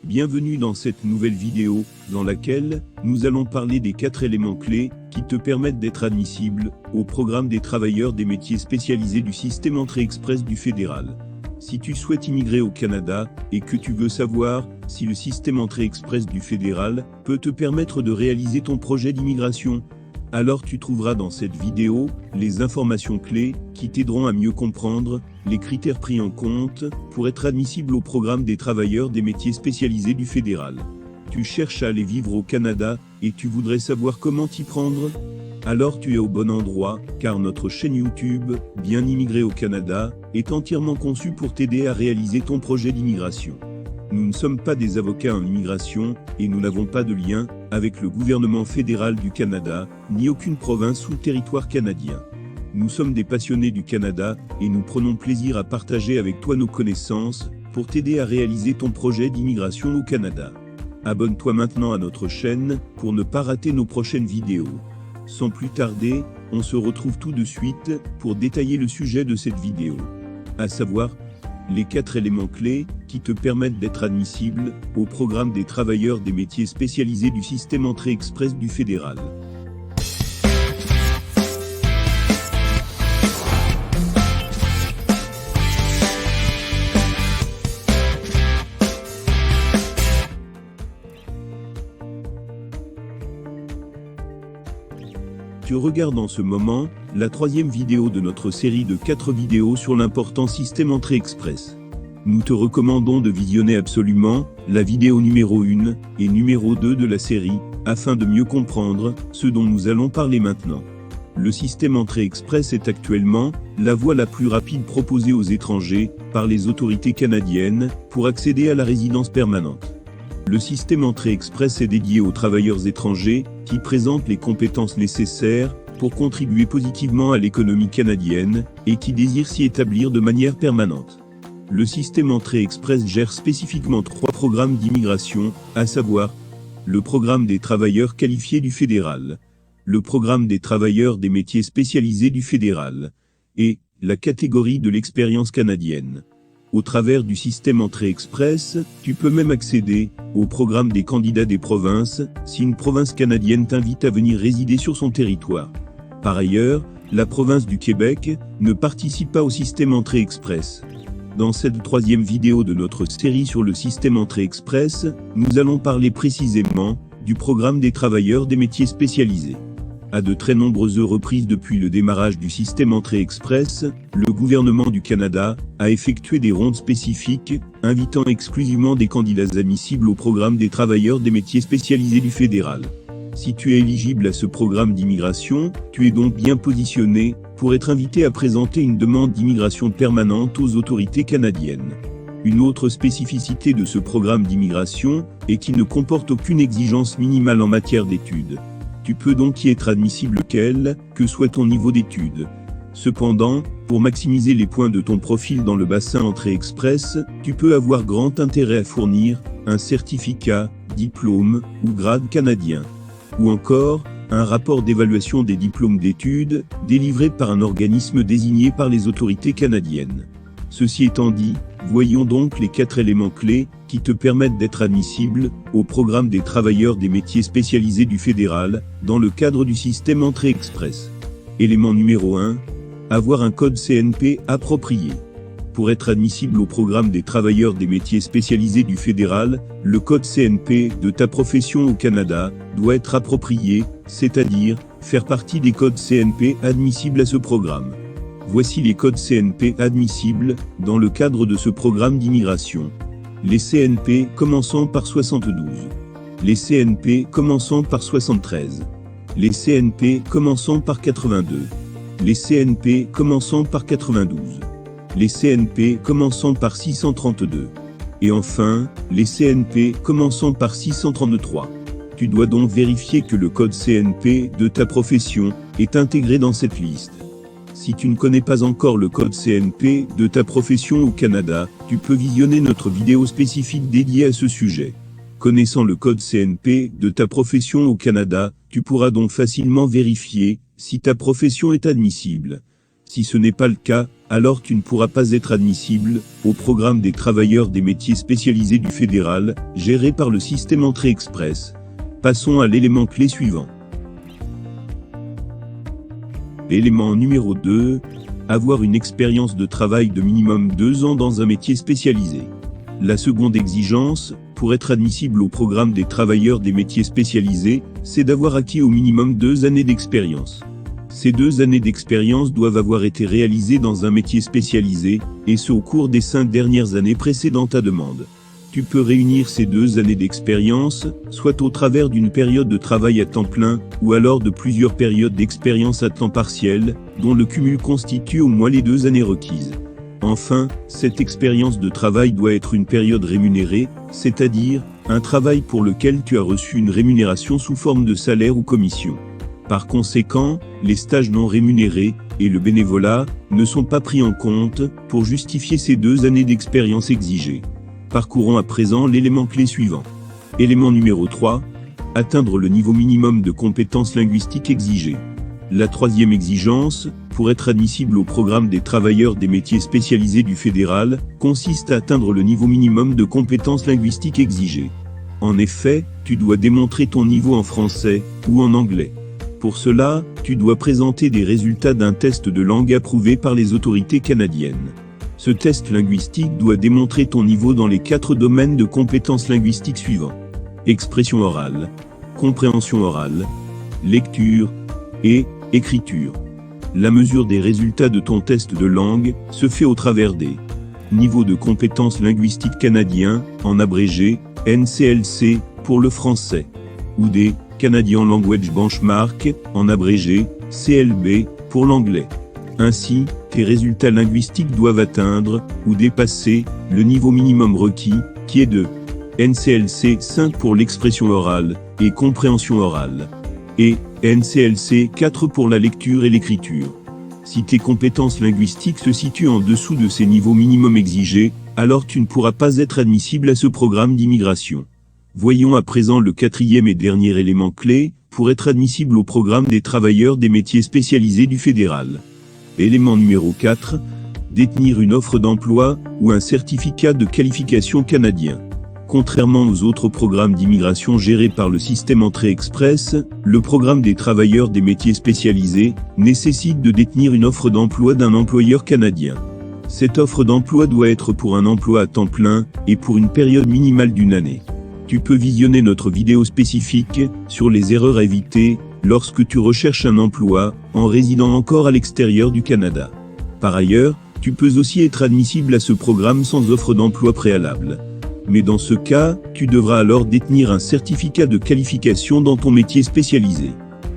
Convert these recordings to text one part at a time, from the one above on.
Bienvenue dans cette nouvelle vidéo, dans laquelle nous allons parler des 4 éléments clés qui te permettent d'être admissible au programme des travailleurs des métiers spécialisés du système Entrée Express du fédéral. Si tu souhaites immigrer au Canada et que tu veux savoir si le système Entrée Express du fédéral peut te permettre de réaliser ton projet d'immigration, alors tu trouveras dans cette vidéo les informations clés qui t'aideront à mieux comprendre les critères pris en compte pour être admissible au programme des travailleurs des métiers spécialisés du fédéral. Tu cherches à aller vivre au Canada et tu voudrais savoir comment t'y prendre? Alors tu es au bon endroit, car notre chaîne YouTube, Bien immigrer au Canada, est entièrement conçue pour t'aider à réaliser ton projet d'immigration. Nous ne sommes pas des avocats en immigration, et nous n'avons pas de lien avec le gouvernement fédéral du Canada, ni aucune province ou territoire canadien. Nous sommes des passionnés du Canada, et nous prenons plaisir à partager avec toi nos connaissances, pour t'aider à réaliser ton projet d'immigration au Canada. Abonne-toi maintenant à notre chaîne, pour ne pas rater nos prochaines vidéos. Sans plus tarder, on se retrouve tout de suite, pour détailler le sujet de cette vidéo. À savoir, les 4 éléments clés qui te permettent d'être admissible au programme des travailleurs des métiers spécialisés du système Entrée Express du fédéral. Tu regardes en ce moment la 3e vidéo de notre série de 4 vidéos sur l'important système Entrée Express. Nous te recommandons de visionner absolument la vidéo numéro 1 et numéro 2 de la série, afin de mieux comprendre ce dont nous allons parler maintenant. Le système Entrée Express est actuellement la voie la plus rapide proposée aux étrangers par les autorités canadiennes pour accéder à la résidence permanente. Le système Entrée Express est dédié aux travailleurs étrangers qui présentent les compétences nécessaires pour contribuer positivement à l'économie canadienne et qui désirent s'y établir de manière permanente. Le système Entrée Express gère spécifiquement 3 programmes d'immigration, à savoir le programme des travailleurs qualifiés du fédéral, le programme des travailleurs des métiers spécialisés du fédéral et la catégorie de l'expérience canadienne. Au travers du système Entrée Express, tu peux même accéder au programme des candidats des provinces si une province canadienne t'invite à venir résider sur son territoire. Par ailleurs, la province du Québec ne participe pas au système Entrée Express. Dans cette 3e vidéo de notre série sur le système Entrée Express, nous allons parler précisément du programme des travailleurs des métiers spécialisés. À de très nombreuses reprises depuis le démarrage du système Entrée Express, le gouvernement du Canada a effectué des rondes spécifiques, invitant exclusivement des candidats admissibles au programme des travailleurs des métiers spécialisés du fédéral. Si tu es éligible à ce programme d'immigration, tu es donc bien positionné pour être invité à présenter une demande d'immigration permanente aux autorités canadiennes. Une autre spécificité de ce programme d'immigration est qu'il ne comporte aucune exigence minimale en matière d'études. Tu peux donc y être admissible quel que soit ton niveau d'études. Cependant, pour maximiser les points de ton profil dans le bassin Entrée Express, tu peux avoir grand intérêt à fournir un certificat, diplôme ou grade canadien. Ou encore, un rapport d'évaluation des diplômes d'études, délivré par un organisme désigné par les autorités canadiennes. Ceci étant dit, voyons donc les 4 éléments clés qui te permettent d'être admissible au programme des travailleurs des métiers spécialisés du fédéral, dans le cadre du système Entrée Express. Élément numéro 1. Avoir un code CNP approprié. Pour être admissible au programme des travailleurs des métiers spécialisés du fédéral, le code CNP de ta profession au Canada doit être approprié, c'est-à-dire faire partie des codes CNP admissibles à ce programme. Voici les codes CNP admissibles dans le cadre de ce programme d'immigration. Les CNP commençant par 72. Les CNP commençant par 73. Les CNP commençant par 82. Les CNP commençant par 92. Les CNP commençant par 632. Et enfin, les CNP commençant par 633. Tu dois donc vérifier que le code CNP de ta profession est intégré dans cette liste. Si tu ne connais pas encore le code CNP de ta profession au Canada, tu peux visionner notre vidéo spécifique dédiée à ce sujet. Connaissant le code CNP de ta profession au Canada, tu pourras donc facilement vérifier si ta profession est admissible. Si ce n'est pas le cas, alors tu ne pourras pas être admissible au programme des travailleurs des métiers spécialisés du fédéral, géré par le système Entrée Express. Passons à l'élément clé suivant. Élément numéro 2. Avoir une expérience de travail de minimum 2 ans dans un métier spécialisé. La seconde exigence, pour être admissible au programme des travailleurs des métiers spécialisés, c'est d'avoir acquis au minimum 2 années d'expérience. Ces 2 années d'expérience doivent avoir été réalisées dans un métier spécialisé, et ce au cours des 5 dernières années précédant ta demande. Tu peux réunir ces 2 années d'expérience, soit au travers d'une période de travail à temps plein, ou alors de plusieurs périodes d'expérience à temps partiel, dont le cumul constitue au moins les 2 années requises. Enfin, cette expérience de travail doit être une période rémunérée, c'est-à-dire, un travail pour lequel tu as reçu une rémunération sous forme de salaire ou commission. Par conséquent, les stages non rémunérés, et le bénévolat, ne sont pas pris en compte, pour justifier ces 2 années d'expérience exigées. Parcourons à présent l'élément clé suivant. Élément numéro 3. Atteindre le niveau minimum de compétences linguistiques exigées. La troisième exigence, pour être admissible au programme des travailleurs des métiers spécialisés du fédéral, consiste à atteindre le niveau minimum de compétences linguistiques exigées. En effet, tu dois démontrer ton niveau en français, ou en anglais. Pour cela, tu dois présenter des résultats d'un test de langue approuvé par les autorités canadiennes. Ce test linguistique doit démontrer ton niveau dans les 4 domaines de compétences linguistiques suivants. Expression orale, compréhension orale, lecture et écriture. La mesure des résultats de ton test de langue se fait au travers des niveaux de compétences linguistiques canadiens, en abrégé, NCLC, pour le français, ou des Canadian Language Benchmark, en abrégé, CLB, pour l'anglais. Ainsi, tes résultats linguistiques doivent atteindre, ou dépasser, le niveau minimum requis, qui est de NCLC 5 pour l'expression orale, et compréhension orale, et NCLC 4 pour la lecture et l'écriture. Si tes compétences linguistiques se situent en dessous de ces niveaux minimums exigés, alors tu ne pourras pas être admissible à ce programme d'immigration. Voyons à présent le 4e et dernier élément clé, pour être admissible au programme des travailleurs des métiers spécialisés du fédéral. Élément numéro 4. Détenir une offre d'emploi, ou un certificat de qualification canadien. Contrairement aux autres programmes d'immigration gérés par le système Entrée Express, le programme des travailleurs des métiers spécialisés nécessite de détenir une offre d'emploi d'un employeur canadien. Cette offre d'emploi doit être pour un emploi à temps plein, et pour une période minimale d'1 année. Tu peux visionner notre vidéo spécifique sur les erreurs à éviter lorsque tu recherches un emploi en résidant encore à l'extérieur du Canada. Par ailleurs, tu peux aussi être admissible à ce programme sans offre d'emploi préalable. Mais dans ce cas, tu devras alors détenir un certificat de qualification dans ton métier spécialisé.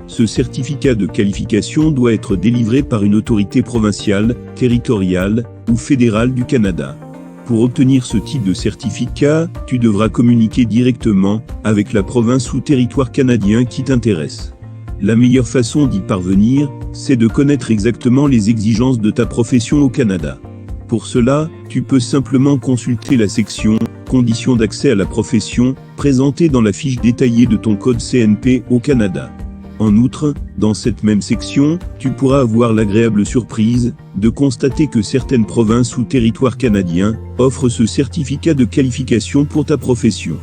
Ce certificat de qualification doit être délivré par une autorité provinciale, territoriale ou fédérale du Canada. Pour obtenir ce type de certificat, tu devras communiquer directement avec la province ou territoire canadien qui t'intéresse. La meilleure façon d'y parvenir, c'est de connaître exactement les exigences de ta profession au Canada. Pour cela, tu peux simplement consulter la section « Conditions d'accès à la profession » présentée dans la fiche détaillée de ton code CNP au Canada. En outre, dans cette même section, tu pourras avoir l'agréable surprise de constater que certaines provinces ou territoires canadiens offrent ce certificat de qualification pour ta profession.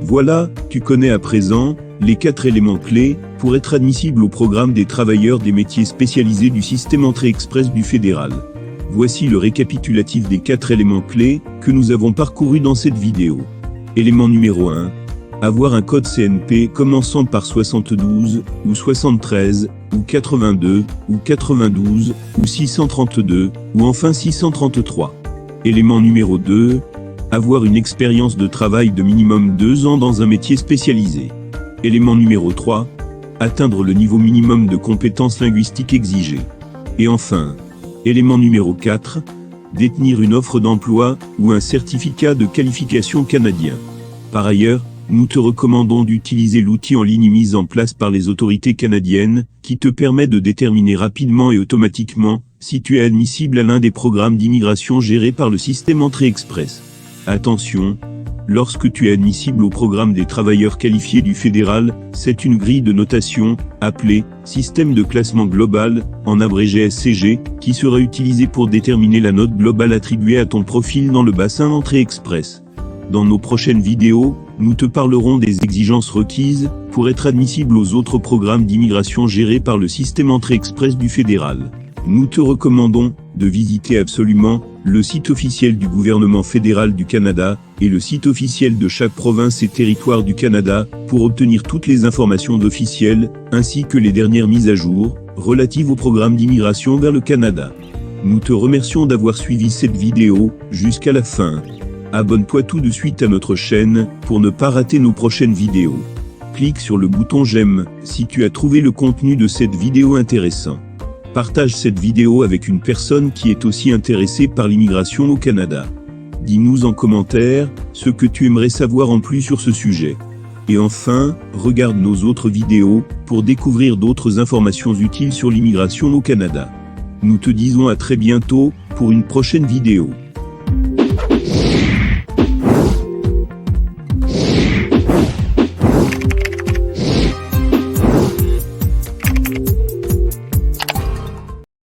Voilà, tu connais à présent les 4 éléments clés pour être admissible au programme des travailleurs des métiers spécialisés du système Entrée Express du fédéral. Voici le récapitulatif des 4 éléments clés que nous avons parcourus dans cette vidéo. Élément numéro 1. Avoir un code CNP commençant par 72, ou 73, ou 82, ou 92, ou 632, ou enfin 633. Élément numéro 2. Avoir une expérience de travail de minimum 2 ans dans un métier spécialisé. Élément numéro 3. Atteindre le niveau minimum de compétences linguistiques exigées. Et enfin, élément numéro 4. Détenir une offre d'emploi ou un certificat de qualification canadien. Par ailleurs, nous te recommandons d'utiliser l'outil en ligne mis en place par les autorités canadiennes, qui te permet de déterminer rapidement et automatiquement si tu es admissible à l'un des programmes d'immigration gérés par le système Entrée Express. Attention, Lorsque tu es admissible au programme des travailleurs qualifiés du fédéral, c'est une grille de notation, appelée « Système de classement global », en abrégé SCG, qui sera utilisée pour déterminer la note globale attribuée à ton profil dans le bassin d'entrée express. Dans nos prochaines vidéos, nous te parlerons des exigences requises pour être admissible aux autres programmes d'immigration gérés par le système entrée express du fédéral. Nous te recommandons de visiter absolument le site officiel du gouvernement fédéral du Canada et le site officiel de chaque province et territoire du Canada pour obtenir toutes les informations officielles ainsi que les dernières mises à jour relatives au programme d'immigration vers le Canada. Nous te remercions d'avoir suivi cette vidéo jusqu'à la fin. Abonne-toi tout de suite à notre chaîne pour ne pas rater nos prochaines vidéos. Clique sur le bouton j'aime si tu as trouvé le contenu de cette vidéo intéressant. Partage cette vidéo avec une personne qui est aussi intéressée par l'immigration au Canada. Dis-nous en commentaire ce que tu aimerais savoir en plus sur ce sujet. Et enfin, regarde nos autres vidéos pour découvrir d'autres informations utiles sur l'immigration au Canada. Nous te disons à très bientôt pour une prochaine vidéo.